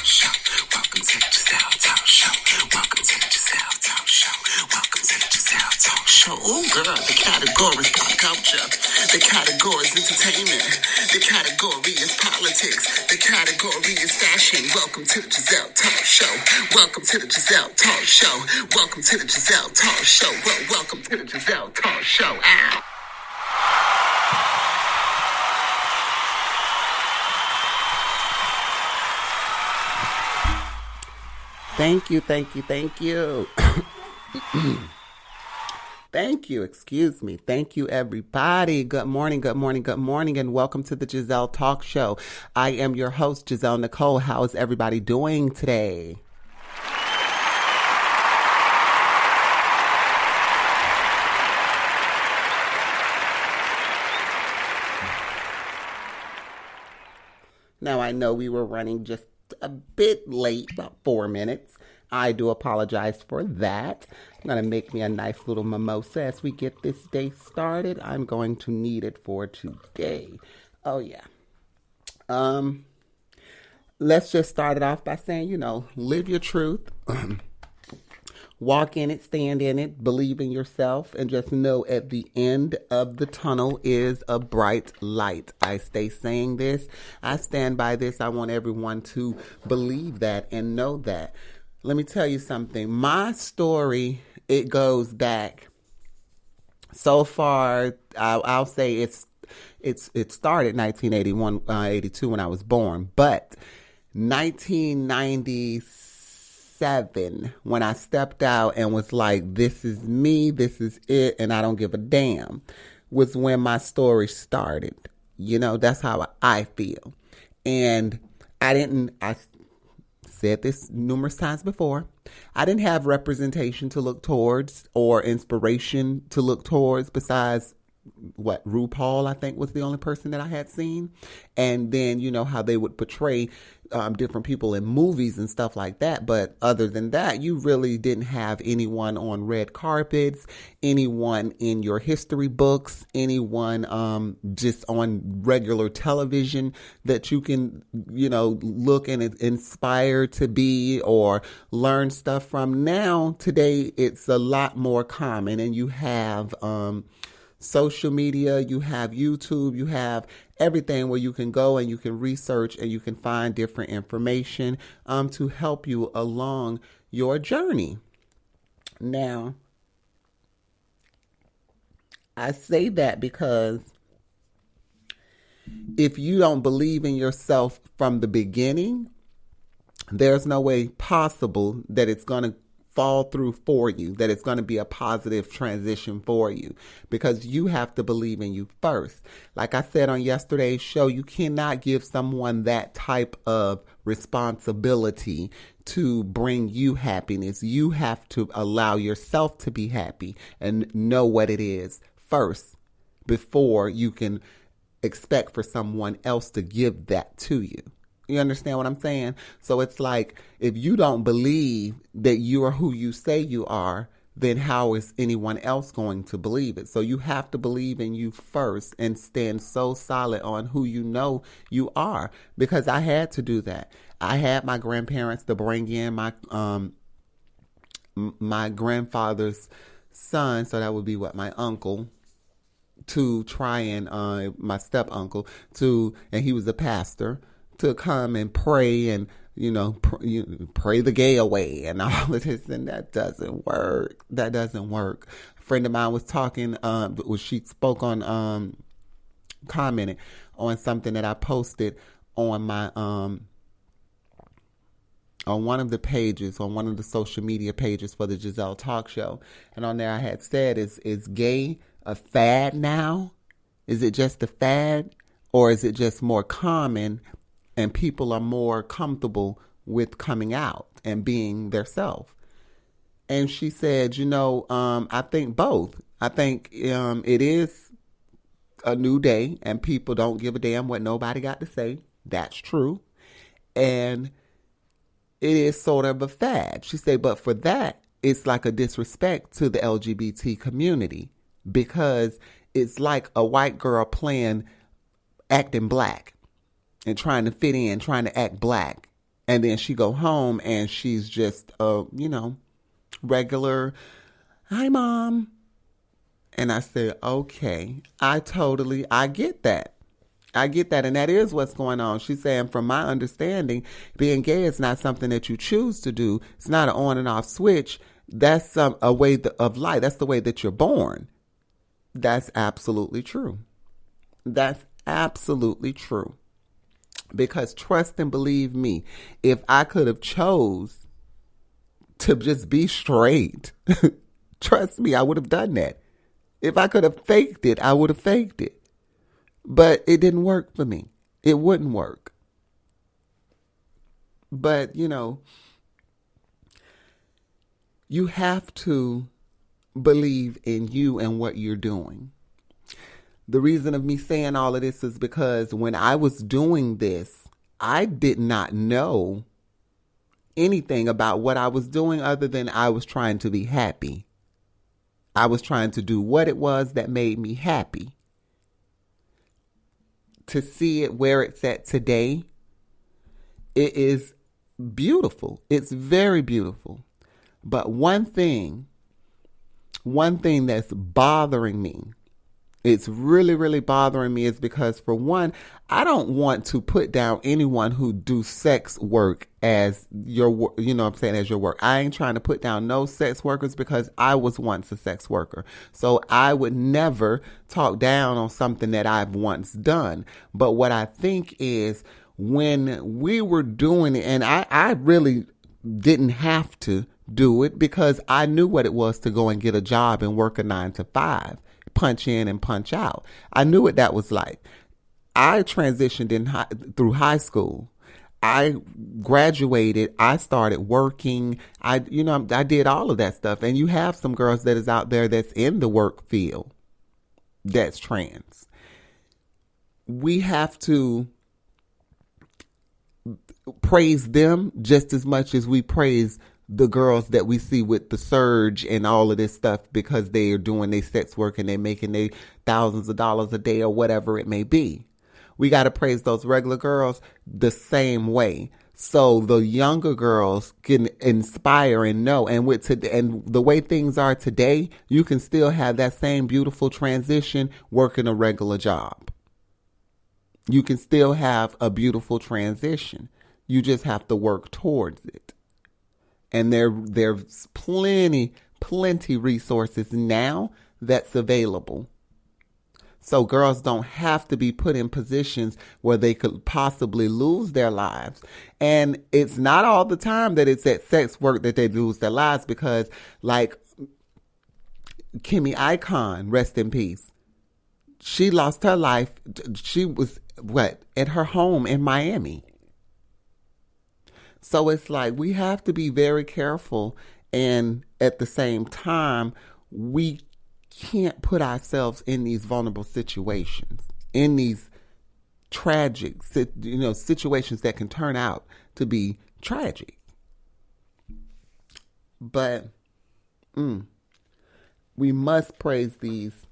Show. Welcome to the Gezelle Talk Show. Welcome to the Gezelle Talk Show. Welcome to the Gezelle Talk Show. Oh, girl, the category is pop culture. The category is entertainment. The category is politics. The category is fashion. Welcome to the Gezelle Talk Show. Welcome to the Gezelle Talk Show. Welcome to the Gezelle Talk Show. Welcome to the Gezelle Talk Show. Ow. Thank you. Thank you. Excuse me. Thank you, everybody. Good morning, and welcome to the Gezelle Talk Show. I am your host, Gezelle Nicole. How is everybody doing today? Now, I know we were running just a bit late, about 4 minutes. I do apologize for that. I'm going to make me a nice little mimosa as we get this day started. I'm going to need it for today. Oh, yeah. Let's just start it off by saying, live your truth. Walk in it, stand in it, believe in yourself, and just know at the end of the tunnel is a bright light. I stay saying this. I stand by this. I want everyone to believe that and know that. Let me tell you something. My story, it goes back so far. I'll say it started 1981, 82 when I was born, but 1997 when I stepped out and was like, this is me, this is it, and I don't give a damn, was when my story started. That's how I feel. And I said this numerous times before, I didn't have representation to look towards or inspiration to look towards besides RuPaul, I think, was the only person that I had seen. And then, how they would portray different people in movies and stuff like that. But other than that, you really didn't have anyone on red carpets, anyone in your history books, anyone just on regular television that you can, look and inspire to be or learn stuff from. Now, today, it's a lot more common, and you have social media, you have YouTube, you have everything where you can go and you can research and you can find different information to help you along your journey. Now, I say that because if you don't believe in yourself from the beginning, there's no way possible that it's going to fall through for you, that it's going to be a positive transition for you, because you have to believe in you first. Like I said on yesterday's show, you cannot give someone that type of responsibility to bring you happiness. You have to allow yourself to be happy and know what it is first before you can expect for someone else to give that to you. You understand what I'm saying? So it's like, if you don't believe that you are who you say you are, then how is anyone else going to believe it? So you have to believe in you first and stand so solid on who you know you are. Because I had to do that. I had my grandparents to bring in my grandfather's son, so that would be my uncle, to try and my step uncle and he was a pastor, to come and pray and, pray the gay away and all of this. And that doesn't work. A friend of mine was talking, she spoke on, commented on something that I posted on my, on one of the pages, on one of the social media pages for the Gezelle Talk Show. And on there I had said, is gay a fad now? Is it just a fad? Or is it just more common and people are more comfortable with coming out and being their self? And she said, I think both. I think it is a new day and people don't give a damn what nobody got to say. That's true. And it is sort of a fad. She said, but for that, it's like a disrespect to the LGBT community, because it's like a white girl acting black and trying to fit in, trying to act black. And then she go home and she's just regular, "Hi, Mom." And I said, okay, I get that. I get that. And that is what's going on. She's saying, from my understanding, being gay is not something that you choose to do. It's not an on and off switch. That's a way of life. That's the way that you're born. That's absolutely true. That's absolutely true. Because trust and believe me, if I could have chose to just be straight, trust me, I would have done that. If I could have faked it, I would have faked it. But it didn't work for me. It wouldn't work. But, you have to believe in you and what you're doing. The reason of me saying all of this is because when I was doing this, I did not know anything about what I was doing other than I was trying to be happy. I was trying to do what it was that made me happy. To see it where it's at today, it is beautiful. It's very beautiful. But one thing that's bothering me, it's really, really bothering me, is because, for one, I don't want to put down anyone who do sex work as your, as your work. I ain't trying to put down no sex workers, because I was once a sex worker. So I would never talk down on something that I've once done. But what I think is, when we were doing it, and I really didn't have to do it, because I knew what it was to go and get a job and work a 9 to 5. Punch in and punch out. I knew what that was like. I transitioned through high school. I graduated. I started working. I did all of that stuff. And you have some girls that is out there that's in the work field that's trans. We have to praise them just as much as we praise the girls that we see with the surge and all of this stuff, because they are doing their sex work and they're making their thousands of dollars a day or whatever it may be. We got to praise those regular girls the same way, so the younger girls can inspire and know. And and the way things are today, you can still have that same beautiful transition working a regular job. You can still have a beautiful transition. You just have to work towards it. And there's plenty resources now that's available. So girls don't have to be put in positions where they could possibly lose their lives. And it's not all the time that it's at sex work that they lose their lives, because, like Kimmy Icon, rest in peace, she lost her life. She was at her home in Miami. So it's like, we have to be very careful, and at the same time, we can't put ourselves in these vulnerable situations, in these tragic, situations that can turn out to be tragic. But we must praise these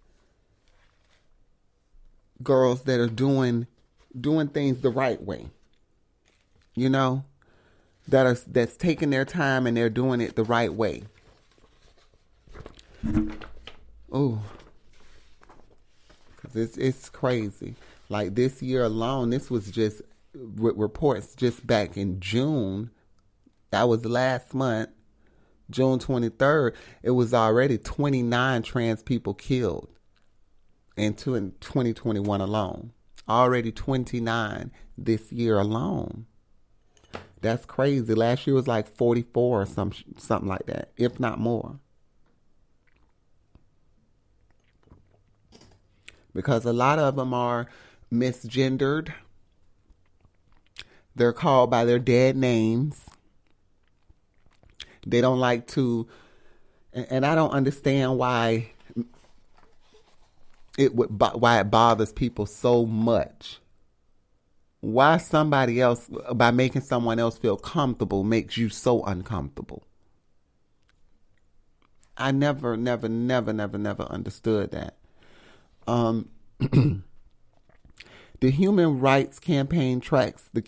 girls that are doing things the right way. That's taking their time and they're doing it the right way. Oh, because it's crazy. Like this year alone, this was just reports just back in June. That was last month, June 23rd. It was already 29 trans people killed in 2021 alone. Already 29 this year alone. That's crazy. Last year was like 44 or something like that, if not more. Because a lot of them are misgendered. They're called by their dead names. They don't like to, and I don't understand why it bothers people so much. Why somebody else, by making someone else feel comfortable, makes you so uncomfortable. I never understood that. Did The Human Rights Campaign tracks the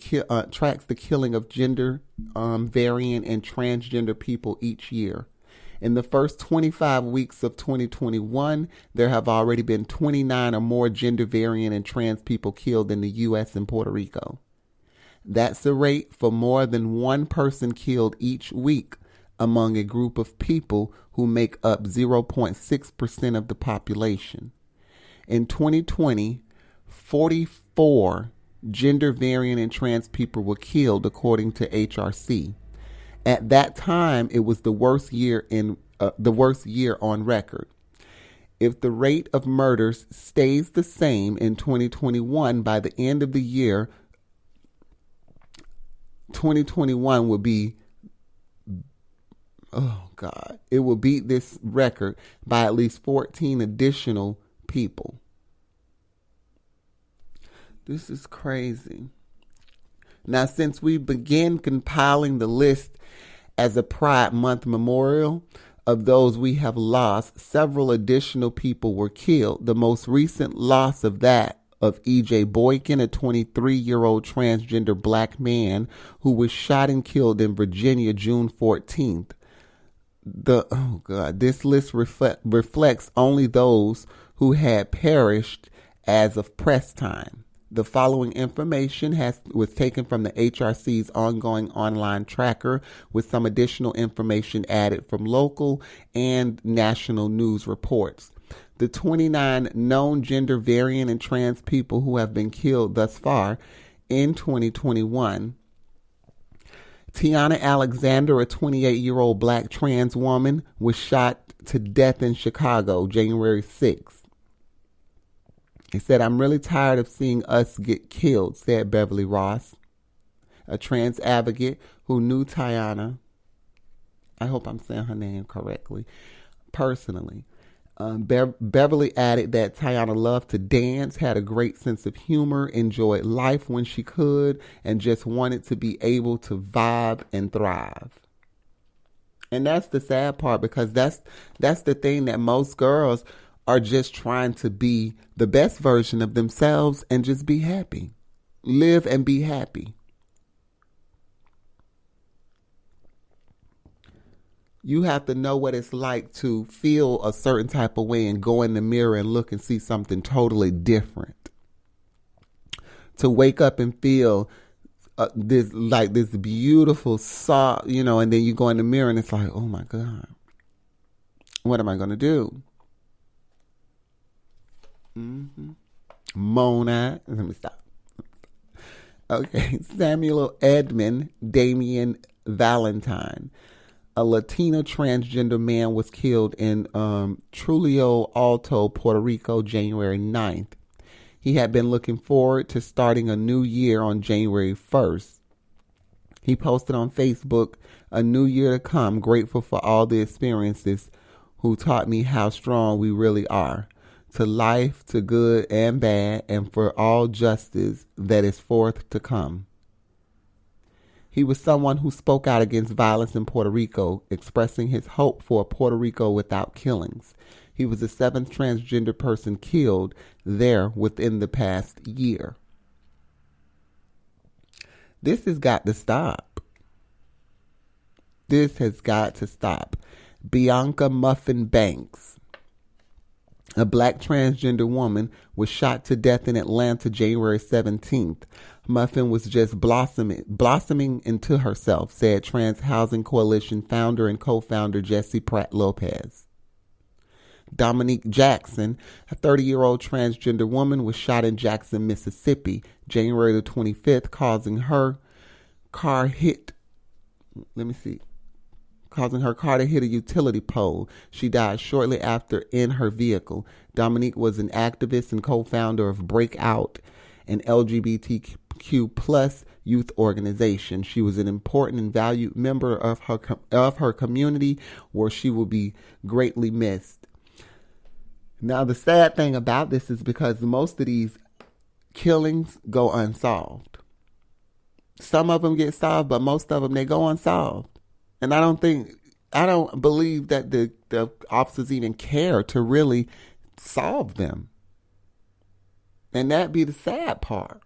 killing of gender variant and transgender people each year. In the first 25 weeks of 2021, there have already been 29 or more gender variant and trans people killed in the U.S. and Puerto Rico. That's the rate for more than one person killed each week among a group of people who make up 0.6% of the population. In 2020, 44 gender variant and trans people were killed, according to HRC. At that time, it was the worst year on record. If the rate of murders stays the same in 2021, by the end of the year, 2021 will be, it will beat this record by at least 14 additional people. This is crazy. Now, since we began compiling the list as a Pride Month memorial of those we have lost, several additional people were killed. The most recent loss of E.J. Boykin, a 23-year-old transgender black man who was shot and killed in Virginia June 14th. This list reflects only those who had perished as of press time. The following information was taken from the HRC's ongoing online tracker, with some additional information added from local and national news reports. The 29 known gender variant and trans people who have been killed thus far in 2021. Tiana Alexander, a 28-year-old black trans woman, was shot to death in Chicago, January 6th. He said, "I'm really tired of seeing us get killed," said Beverly Ross, a trans advocate who knew Tiana. I hope I'm saying her name correctly. Personally. Beverly added that Tiana loved to dance, had a great sense of humor, enjoyed life when she could, and just wanted to be able to vibe and thrive. And that's the sad part, because that's the thing, that most girls are just trying to be the best version of themselves and just be happy. Live and be happy. You have to know what it's like to feel a certain type of way and go in the mirror and look and see something totally different. To wake up and feel this beautiful soft, and then you go in the mirror and it's like, oh my God, what am I going to do? Mona. Let me stop. Okay. Samuel Edmund Damian Valentine, a Latino transgender man, was killed in Trujillo Alto, Puerto Rico, January 9th. He had been looking forward to starting a new year on January 1st. He posted on Facebook, "A new year to come, grateful for all the experiences who taught me how strong we really are. To life, to good and bad, and for all justice that is forth to come." He was someone who spoke out against violence in Puerto Rico, expressing his hope for a Puerto Rico without killings. He was the 7th transgender person killed there within the past year. This has got to stop. This has got to stop. Bianca Muffin Banks, a black transgender woman, was shot to death in Atlanta January 17th. Muffin was just blossoming into herself, said Trans Housing Coalition founder and co-founder Jesse Pratt Lopez. Dominique Jackson, a 30-year-old transgender woman, was shot in Jackson, Mississippi, January the 25th, causing her car to hit a utility pole. She died shortly after in her vehicle. Dominique was an activist and co-founder of Breakout, an LGBTQ plus youth organization. She was an important and valued member of her community, where she will be greatly missed. Now, the sad thing about this is because most of these killings go unsolved. Some of them get solved, but most of them, they go unsolved. And I don't believe that the officers even care to really solve them. And that be the sad part.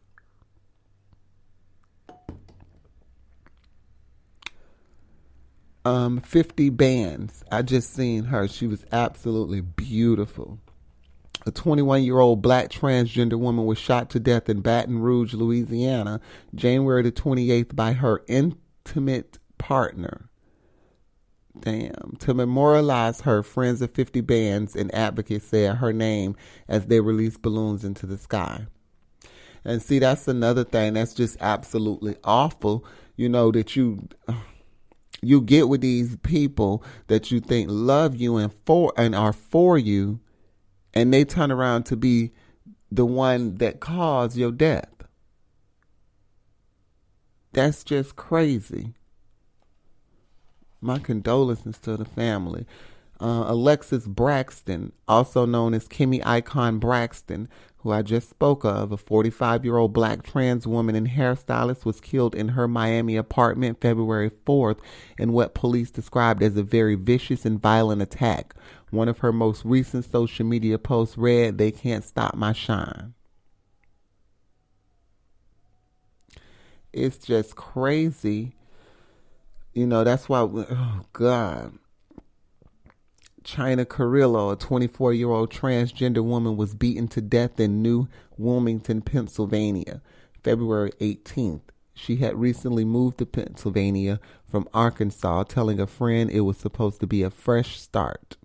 Um, 50 bands. I just seen her. She was absolutely beautiful. A 21-year-old black transgender woman was shot to death in Baton Rouge, Louisiana, January the 28th by her intimate partner. Damn. To memorialize her, friends of 50 bands and advocates said her name as they released balloons into the sky. And see, that's another thing that's just absolutely awful, that you get with these people that you think love you and are for you, and they turn around to be the one that caused your death. That's just crazy. My condolences to the family. Alexis Braxton, also known as Kimmy Icon Braxton, who I just spoke of, a 45-year-old black trans woman and hairstylist, was killed in her Miami apartment February 4th in what police described as a very vicious and violent attack. One of her most recent social media posts read, "They can't stop my shine." It's just crazy. That's why, oh God. China Carrillo, a 24-year-old transgender woman, was beaten to death in New Wilmington, Pennsylvania, February 18th. She had recently moved to Pennsylvania from Arkansas, telling a friend it was supposed to be a fresh start.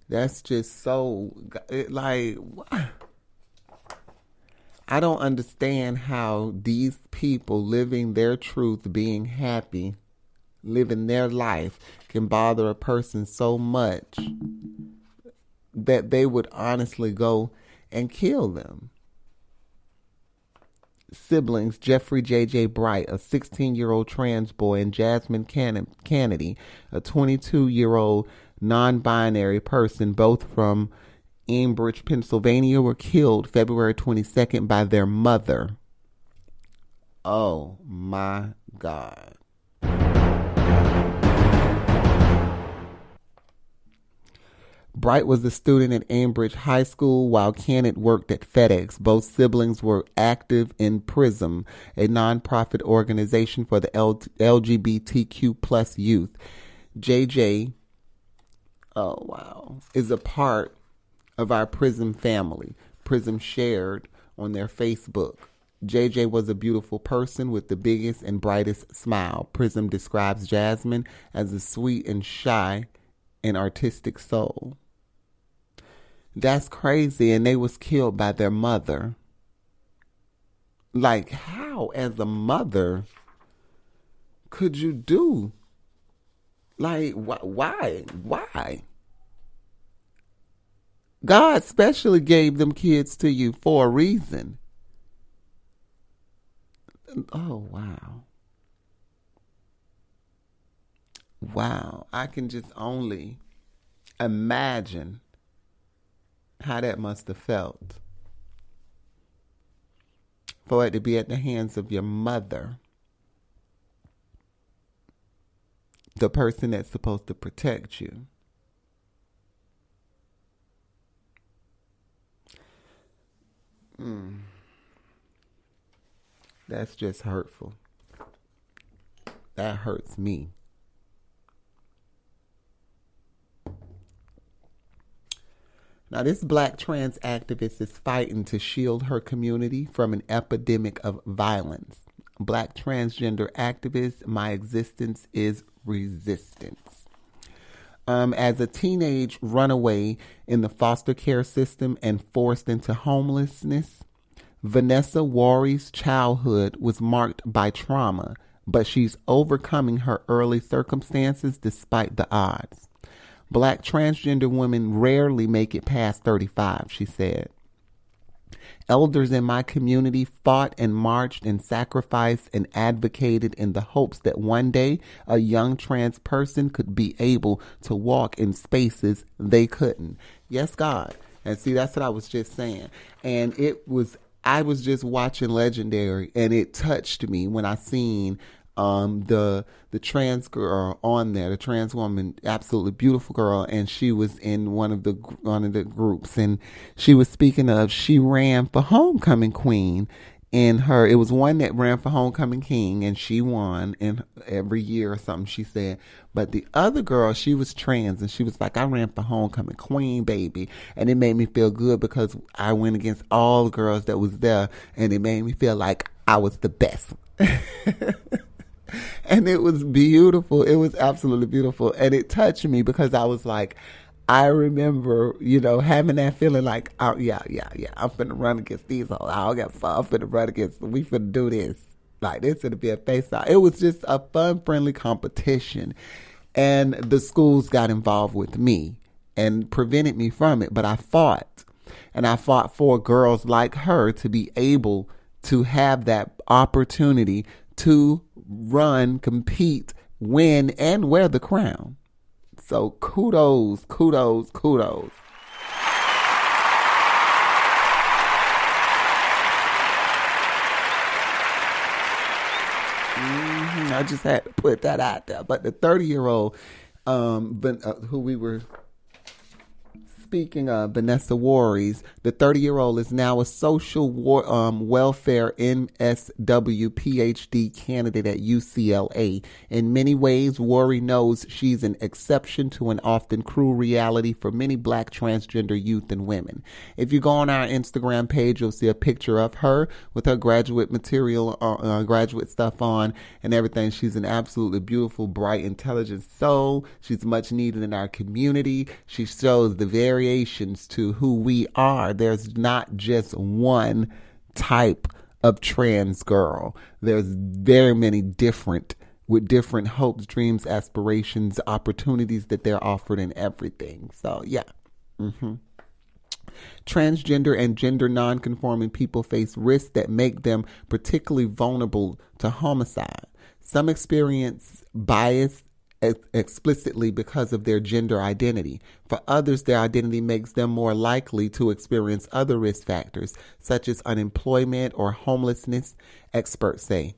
That's just so, what? I don't understand how these people living their truth, being happy, living their life, can bother a person so much that they would honestly go and kill them. Siblings Jeffrey J.J. Bright, a 16-year-old trans boy, and Jasmine Kennedy, a 22-year-old non-binary person, both from Ambridge, Pennsylvania, were killed February 22nd by their mother. Oh my God. Bright was a student at Ambridge High School while Kenneth worked at FedEx. Both siblings were active in PRISM, a nonprofit organization for the LGBTQ plus youth. JJ, oh wow, is a part of our PRISM family. PRISM shared on their Facebook. JJ was a beautiful person with the biggest and brightest smile. PRISM describes Jasmine as a sweet and shy and artistic soul. That's crazy, and they was killed by their mother. Like, how as a mother could you do? Like, why? God specially gave them kids to you for a reason. Oh, wow. Wow. I can just only imagine how that must have felt. For it to be at the hands of your mother, the person that's supposed to protect you. That's just hurtful. That hurts me. Now, this black trans activist is fighting to shield her community from an epidemic of violence. Black transgender activist, my existence is resistance. As a teenage runaway in the foster care system and forced into homelessness, Vanessa Warry's childhood was marked by trauma, but she's overcoming her early circumstances despite the odds. Black transgender women rarely make it past 35, she said. Elders in my community fought and marched and sacrificed and advocated in the hopes that one day a young trans person could be able to walk in spaces they couldn't. Yes, God. And see, that's what I was just saying. And I was just watching Legendary, and it touched me when I seen the trans girl on there, the trans woman, absolutely beautiful girl, and she was in one of the groups, and she was speaking of, she ran for homecoming queen. It was one that ran for homecoming king, and she won in every year or something, she said. But the other girl, she was trans, and she was like, I ran for homecoming queen, baby. And it made me feel good because I went against all the girls that was there, and it made me feel like I was the best. And it was beautiful. It was absolutely beautiful. And it touched me because I was like, I remember, having that feeling like, oh, yeah, I'm finna run against these hoes. I don't got fun. I'm finna run against, we finna do this. Like, this finna be a face-off. It was just a fun, friendly competition. And the schools got involved with me and prevented me from it. But I fought. And I fought for girls like her to be able to have that opportunity to run, compete, win, and wear the crown. So kudos. I just had to put that out there. But the 30-year-old, who we were speaking of, Vanessa Warries, the 30-year-old is now a social welfare MSW PhD candidate at UCLA. In many ways, Warrie knows she's an exception to an often cruel reality for many Black transgender youth and women. If you go on our Instagram page, you'll see a picture of her with her graduate material, graduate stuff on and everything. She's an absolutely beautiful, bright, intelligent soul. She's much needed in our community. She shows the variations to who we are. There's not just one type of trans girl. There's very many different, with different hopes, dreams, aspirations, opportunities that they're offered in everything. So yeah. Transgender and gender nonconforming people face risks that make them particularly vulnerable to homicide. Some experience bias explicitly because of their gender identity. For others, their identity makes them more likely to experience other risk factors, such as unemployment or homelessness, experts say.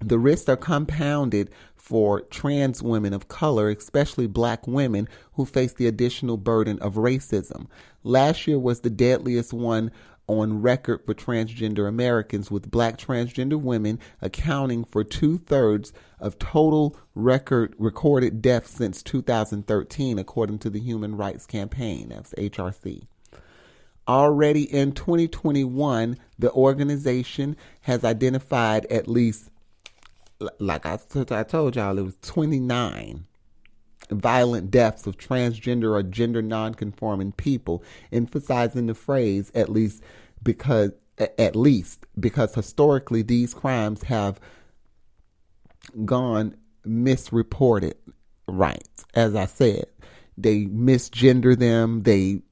The risks are compounded for trans women of color, especially Black women, who face the additional burden of racism. Last year was the deadliest one on record for transgender Americans, with Black transgender women accounting for 2/3 of total recorded deaths since 2013, according to the Human Rights Campaign, that's HRC. Already in 2021, the organization has identified at least, like I told y'all, it was 29 violent deaths of transgender or gender nonconforming people, emphasizing the phrase at least because historically these crimes have gone misreported. Right. As I said, they misgender them, they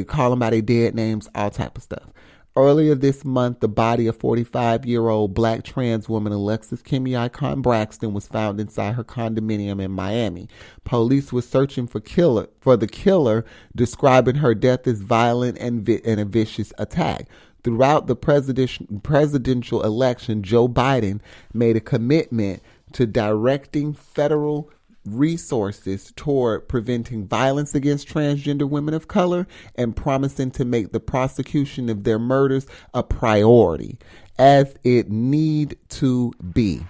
call them by their dead names, all type of stuff. Earlier this month, the body of 45-year-old Black trans woman Alexis Kimmy Icon Braxton was found inside her condominium in Miami. Police were searching for the killer, describing her death as violent and a vicious attack. Throughout the presidential election, Joe Biden made a commitment to directing federal resources toward preventing violence against transgender women of color and promising to make the prosecution of their murders a priority, as it need to be.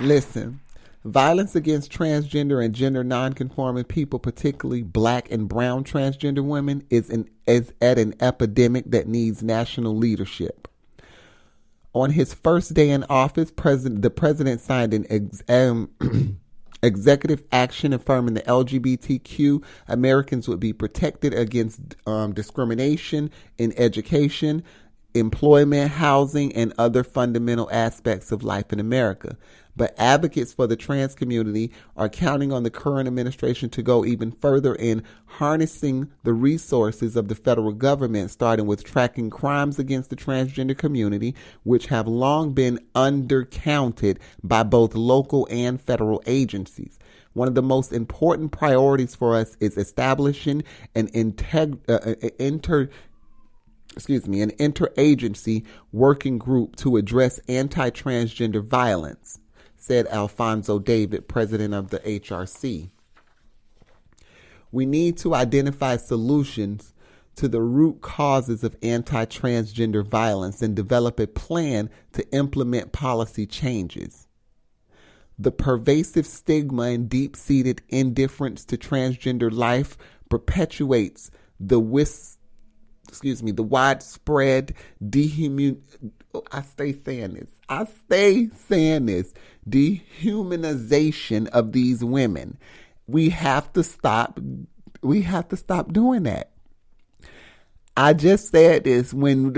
Listen, violence against transgender and gender nonconforming people, particularly Black and brown transgender women, is at an epidemic that needs national leadership. On his first day in office, the president signed an executive action affirming the LGBTQ Americans would be protected against discrimination in education, employment, housing, and other fundamental aspects of life in America. But advocates for the trans community are counting on the current administration to go even further in harnessing the resources of the federal government, starting with tracking crimes against the transgender community, which have long been undercounted by both local and federal agencies. One of the most important priorities for us is establishing an interagency working group to address anti-transgender violence, said Alfonso David, president of the HRC. We need to identify solutions to the root causes of anti-transgender violence and develop a plan to implement policy changes. The pervasive stigma and deep-seated indifference to transgender life perpetuates the widespread dehumanization of these women. We have to stop doing that. I just said this when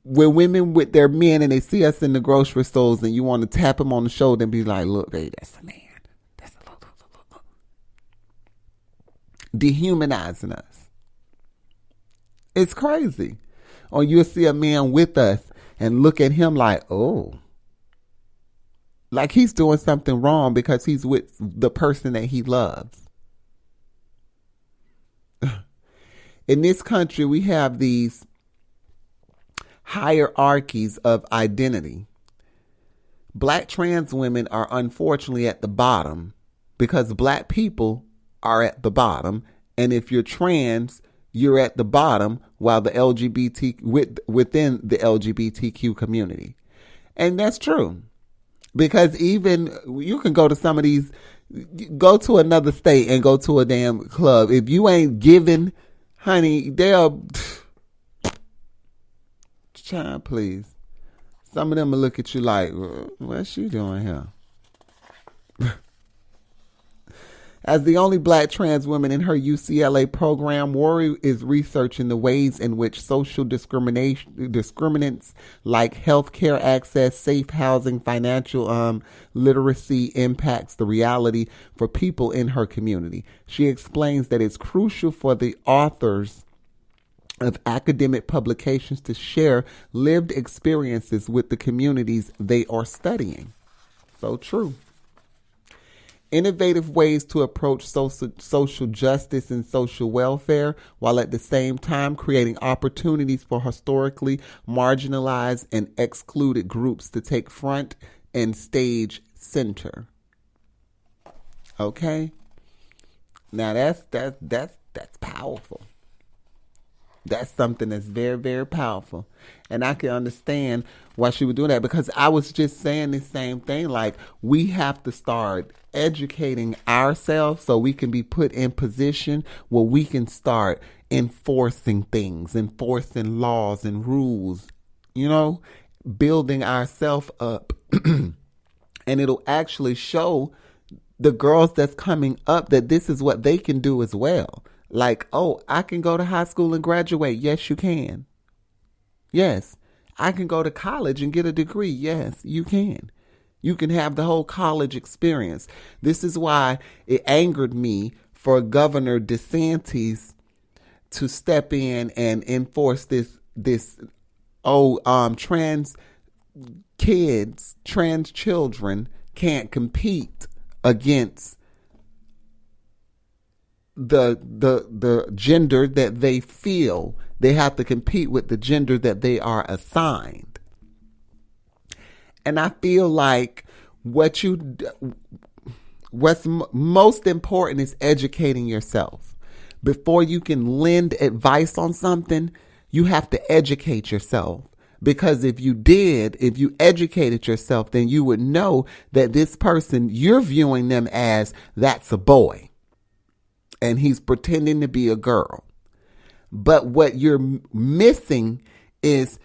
women with their men and they see us in the grocery stores and you want to tap them on the shoulder and be like, look, baby, that's a man. That's a look. Dehumanizing us. It's crazy. Or you'll see a man with us and look at him like, oh, like he's doing something wrong because he's with the person that he loves. In this country, we have these hierarchies of identity. Black trans women are unfortunately at the bottom because black people are at the bottom. And if you're trans, you're at the bottom while the within the LGBTQ community. And that's true. Because even you can go to some of these, go to another state and go to a damn club. If you ain't giving, honey, they'll, child, please. Some of them will look at you like, what's she doing here? As the only black trans woman in her UCLA program, Worry is researching the ways in which social discriminants like healthcare access, safe housing, financial literacy impacts the reality for people in her community. She explains that it's crucial for the authors of academic publications to share lived experiences with the communities they are studying. So true. Innovative ways to approach social justice and social welfare, while at the same time creating opportunities for historically marginalized and excluded groups to take front and stage center. Okay? Now that's powerful. That's something that's very, very powerful. And I can understand why she would do that, because I was just saying the same thing. Like, we have to start educating ourselves so we can be put in position where we can start enforcing things, enforcing laws and rules, building ourselves up. And it'll actually show the girls that's coming up that this is what they can do as well. Like, oh, I can go to high school and graduate. Yes, you can. Yes. I can go to college and get a degree. Yes, you can. You can have the whole college experience. This is why it angered me for Governor DeSantis to step in and enforce this trans kids, trans children can't compete against the gender that they feel. They have to compete with the gender that they are assigned. And I feel like what's most important is educating yourself. Before you can lend advice on something, you have to educate yourself. Because if you educated yourself, then you would know that this person, you're viewing them as that's a boy and he's pretending to be a girl. But what you're missing is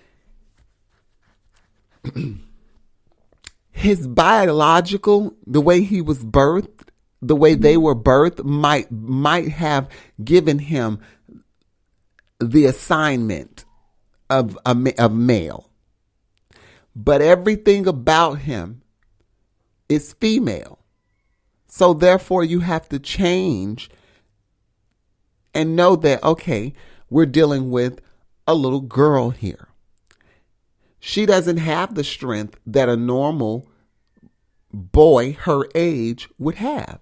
his biological, the way he was birthed, the way they were birthed might have given him the assignment of male. But everything about him is female. So therefore you have to change and know that, okay, we're dealing with a little girl here. She doesn't have the strength that a normal boy her age would have.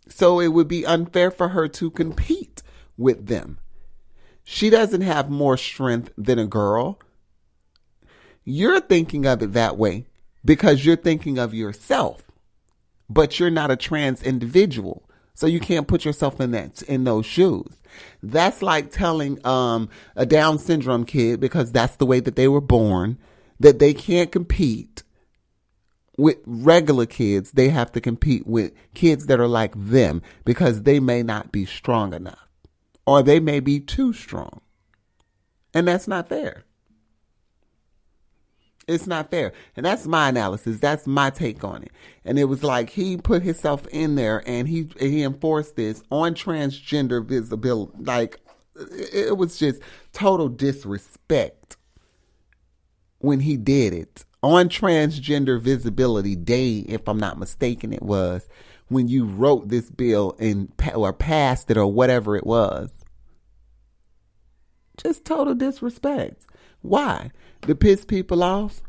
So it would be unfair for her to compete with them. She doesn't have more strength than a girl. You're thinking of it that way because you're thinking of yourself, but you're not a trans individual. So you can't put yourself in those shoes. That's like telling a Down syndrome kid, because that's the way that they were born, that they can't compete with regular kids. They have to compete with kids that are like them because they may not be strong enough, or they may be too strong. And that's not fair. It's not fair. And that's my analysis. That's my take on it. And it was like he put himself in there and he enforced this on transgender visibility. Like, it was just total disrespect when he did it. On Transgender Visibility Day, if I'm not mistaken, it was when you wrote this bill or passed it or whatever it was. Just total disrespect. Why? To piss people off?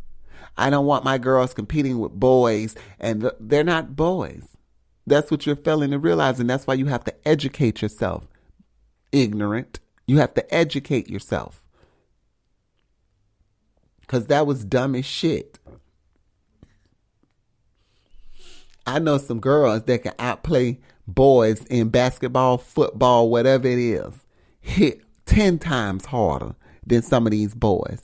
I don't want my girls competing with boys, and they're not boys. That's what you're failing to realize, and that's why you have to educate yourself. Ignorant. You have to educate yourself. Because that was dumb as shit. I know some girls that can outplay boys in basketball, football, whatever it is. Hit 10 times harder than some of these boys.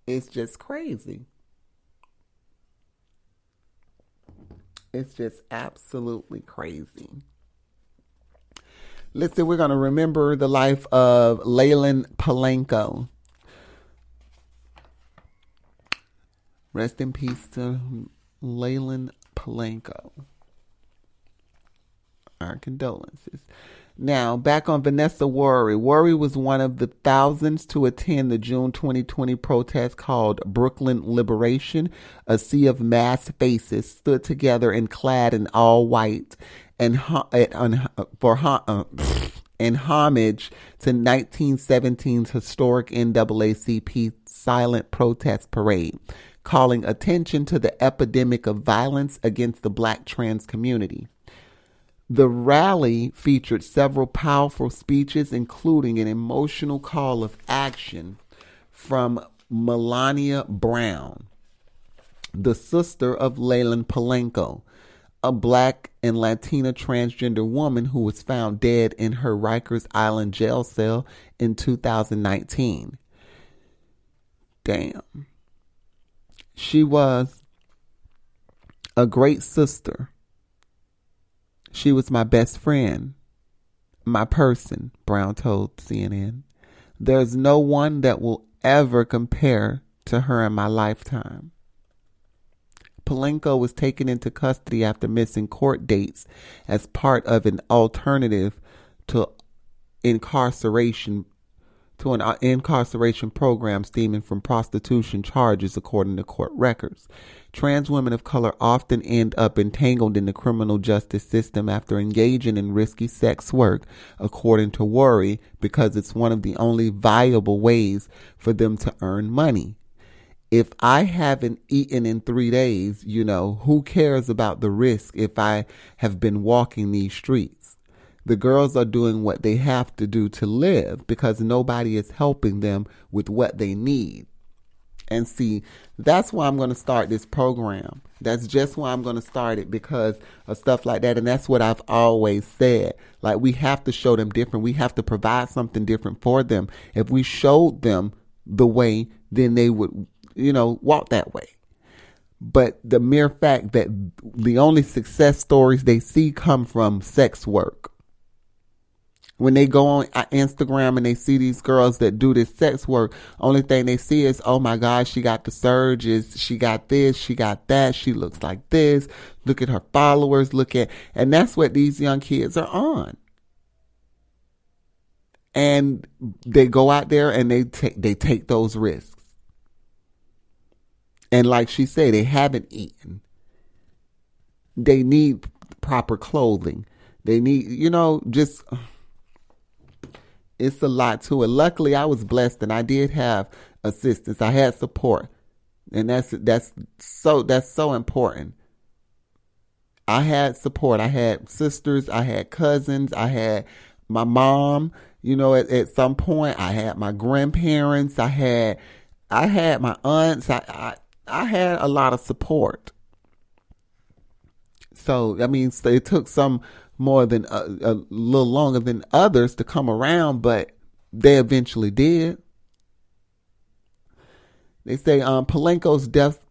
It's just crazy. It's just absolutely crazy. Listen, we're going to remember the life of Leyland Palenko. Rest in peace to Leyland Palenko. Our condolences. Now, back on Vanessa Worry. Worry was one of the thousands to attend the June 2020 protest called Brooklyn Liberation. A sea of mass faces stood together and clad in all white in homage to 1917's historic NAACP silent protest parade, calling attention to the epidemic of violence against the Black trans community. The rally featured several powerful speeches, including an emotional call of action from Melania Brown, the sister of Leyland Palenko, a Black and Latina transgender woman who was found dead in her Rikers Island jail cell in 2019. Damn. She was a great sister. She was my best friend, my person, Brown told CNN. There's no one that will ever compare to her in my lifetime. Palenko was taken into custody after missing court dates as part of an alternative to incarceration program stemming from prostitution charges, according to court records. Trans women of color often end up entangled in the criminal justice system after engaging in risky sex work, according to Worry, because it's one of the only viable ways for them to earn money. If I haven't eaten in 3 days, who cares about the risk if I have been walking these streets? The girls are doing what they have to do to live because nobody is helping them with what they need. And see, that's why I'm going to start this program. That's just why I'm going to start it, because of stuff like that. And that's what I've always said. Like, we have to show them different. We have to provide something different for them. If we showed them the way, then they would, walk that way. But the mere fact that the only success stories they see come from sex work. When they go on Instagram and they see these girls that do this sex work, only thing they see is, oh my God, she got the surges, she got this, she got that, she looks like this, look at her followers, and that's what these young kids are on. And they go out there and they take those risks. And like she said, they haven't eaten. They need proper clothing. They need, it's a lot to it. Luckily, I was blessed and I did have assistance. I had support. And that's so important. I had support. I had sisters. I had cousins. I had my mom. At some point, I had my grandparents. I had my aunts. I had a lot of support. So, I mean, so it took some more than a little longer than others to come around, but they eventually did. They say Palenko's death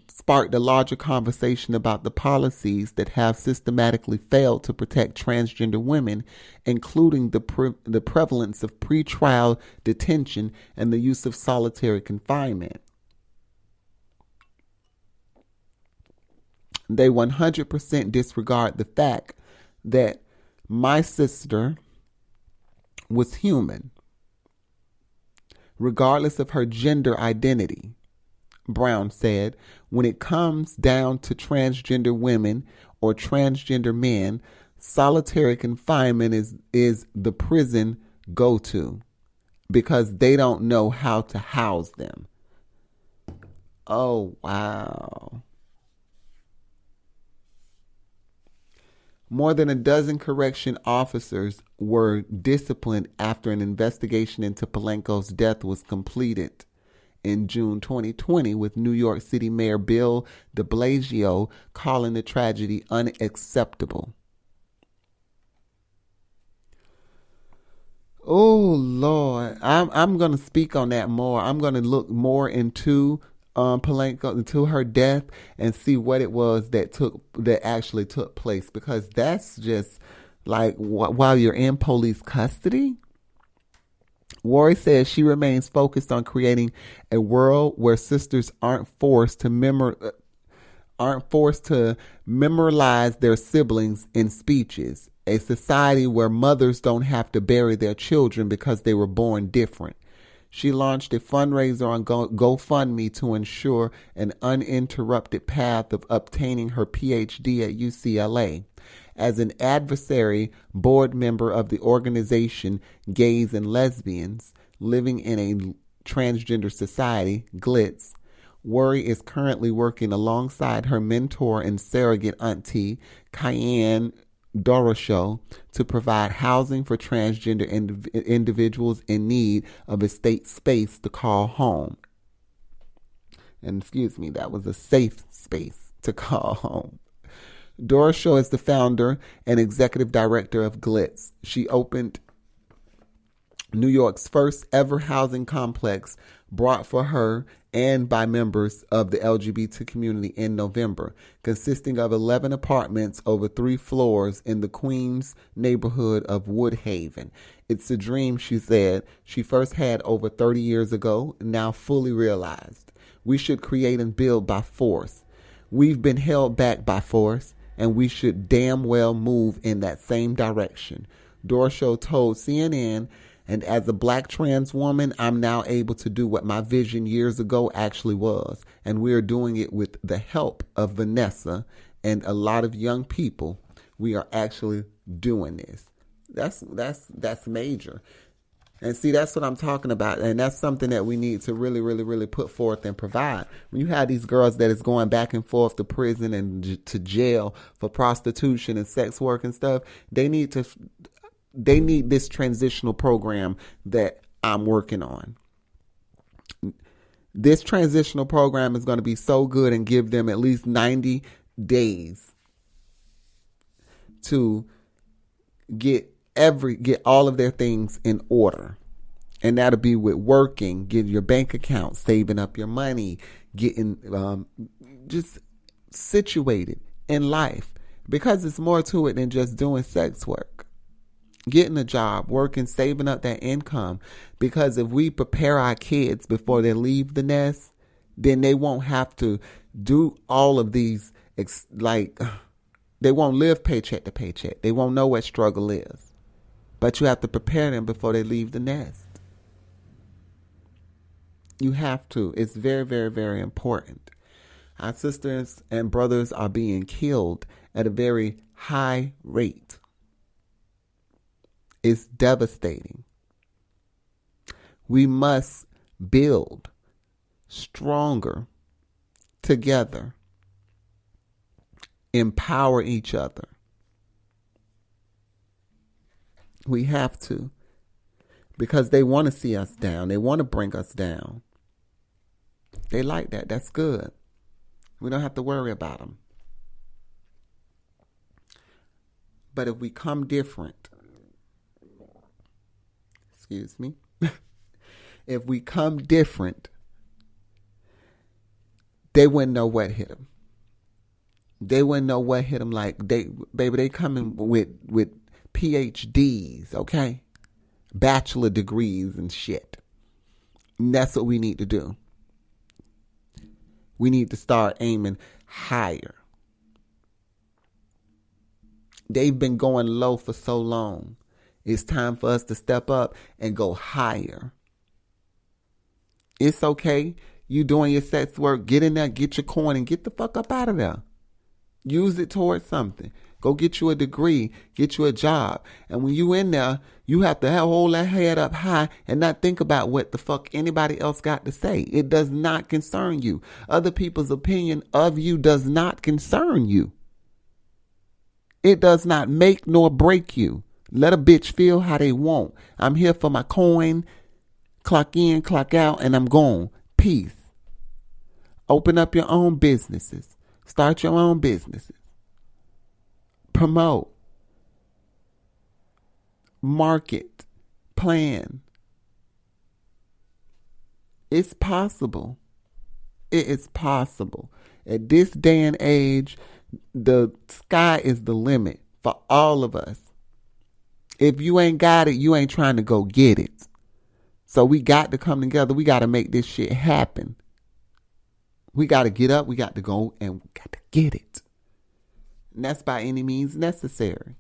sparked a larger conversation about the policies that have systematically failed to protect transgender women, including the prevalence of pretrial detention and the use of solitary confinement. They 100% disregard the fact that my sister was human, regardless of her gender identity. Brown said, when it comes down to transgender women or transgender men, solitary confinement is the prison go-to because they don't know how to house them. Oh, wow. More than a dozen correction officers were disciplined after an investigation into Palenko's death was completed in June 2020, with New York City Mayor Bill de Blasio calling the tragedy unacceptable. Oh, Lord. I'm going to speak on that more. I'm going to look more into Palenko, into her death, and see what it was that actually took place, because that's just like while you're in police custody. Worry says she remains focused on creating a world where sisters aren't forced to memorialize their siblings in speeches, a society where mothers don't have to bury their children because they were born different. She launched a fundraiser on GoFundMe to ensure an uninterrupted path of obtaining her PhD at UCLA. As an advisory board member of the organization Gays and Lesbians Living in a Transgender Society, GLITS, Worry is currently working alongside her mentor and surrogate auntie, Cayenne Doroshow, to provide housing for transgender individuals in need of a state space to call home. And excuse me, that was a safe space to call home. Doroshow is the founder and executive director of GLITS. She opened New York's first ever housing complex brought for her and by members of the LGBT community in November, consisting of 11 apartments over 3 floors in the Queens neighborhood of Woodhaven. It's a dream, she said, she first had over 30 years ago, now fully realized. We should create and build by force. We've been held back by force, and we should damn well move in that same direction. Doroshow told CNN, and as a black trans woman, I'm now able to do what my vision years ago actually was. And we're doing it with the help of Vanessa and a lot of young people. We are actually doing this. That's major. And see, that's what I'm talking about. And that's something that we need to really, really, really put forth and provide. When you have these girls that is going back and forth to prison and to jail for prostitution and sex work and stuff, they need this transitional program that I'm working on. This transitional program is going to be so good and give them at least 90 days to get all of their things in order. And that'll be with working, getting your bank account, saving up your money, getting just situated in life. Because it's more to it than just doing sex work. Getting a job, working, saving up that income. Because if we prepare our kids before they leave the nest, then they won't have to do all of these, they won't live paycheck to paycheck. They won't know what struggle is. But you have to prepare them before they leave the nest. You have to. It's very, very, very important. Our sisters and brothers are being killed at a very high rate. It's devastating. We must build stronger together. empower each other. We have to. Because they want to see us down. They want to bring us down. They like that. That's good. We don't have to worry about them. But if we come different, excuse me, if we come different, they wouldn't know what hit them. They wouldn't know what hit them. Like, they coming with PhDs, okay? Bachelor degrees and shit. And that's what we need to do. We need to start aiming higher. They've been going low for so long. It's time for us to step up and go higher. It's okay. You doing your sex work, get in there, get your coin, and get the fuck up out of there. Use it towards something. Go get you a degree, get you a job. And when you in there, you have to hold that head up high and not think about what the fuck anybody else got to say. It does not concern you. Other people's opinion of you does not concern you. It does not make nor break you. Let a bitch feel how they want. I'm here for my coin. Clock in, clock out, and I'm gone. Peace. Open up your own businesses. Start your own businesses. Promote. Market. Plan. It's possible. It is possible. At this day and age, the sky is the limit for all of us. If you ain't got it, you ain't trying to go get it. So we got to come together. We got to make this shit happen. We got to get up. We got to go and we got to get it. And that's by any means necessary.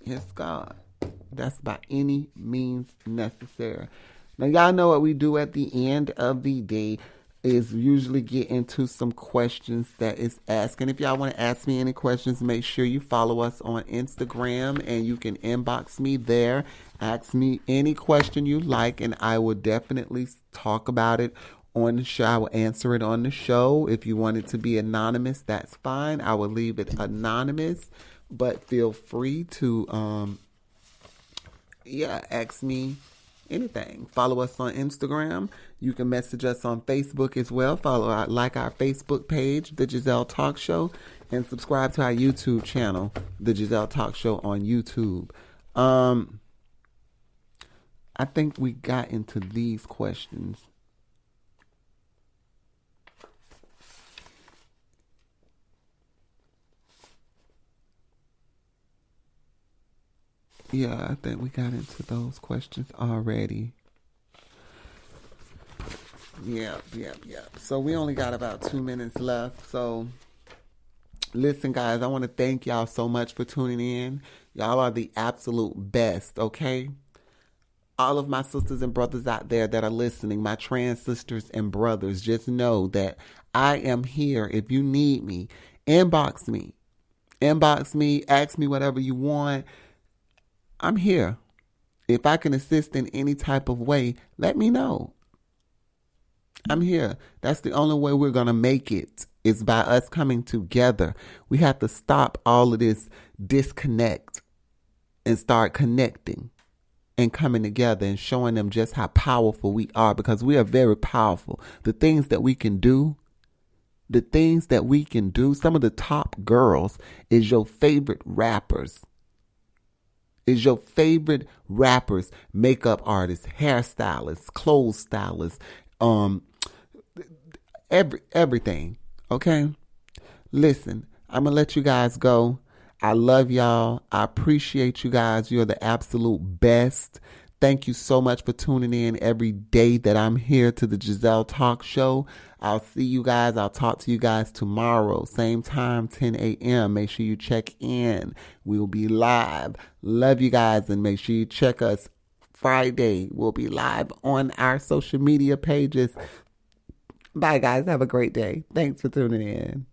Yes, God. That's by any means necessary. Now, y'all know what we do at the end of the day is usually get into some questions that is asked. And if y'all want to ask me any questions, make sure you follow us on Instagram and you can inbox me there. Ask me any question you like and I will definitely talk about it on the show. I will answer it on the show. If you want it to be anonymous, that's fine. I will leave it anonymous, but feel free to ask me anything. Follow us on Instagram. You can message us on Facebook as well. Like our Facebook page, The Gezelle Talk Show, and subscribe to our YouTube channel, The Gezelle Talk Show on YouTube. I think we got into these questions. Yeah, I think we got into those questions already. Yep. So we only got about 2 minutes left. So listen, guys, I want to thank y'all so much for tuning in. Y'all are the absolute best, okay? All of my sisters and brothers out there that are listening, my trans sisters and brothers, just know that I am here. If you need me, inbox me. Ask me whatever you want. I'm here. If I can assist in any type of way, let me know. I'm here. That's the only way we're going to make it is by us coming together. We have to stop all of this disconnect and start connecting and coming together and showing them just how powerful we are, because we are very powerful. The things that we can do, some of the top girls is your favorite rappers. Makeup artists, hairstylists, clothes stylists, everything. Okay? Listen, I'm going to let you guys go. I love y'all. I appreciate you guys. You're the absolute best. Thank you so much for tuning in every day that I'm here to the Gezelle Talk Show. I'll see you guys. I'll talk to you guys tomorrow. Same time, 10 a.m. Make sure you check in. We'll be live. Love you guys. And make sure you check us Friday. We'll be live on our social media pages. Bye, guys. Have a great day. Thanks for tuning in.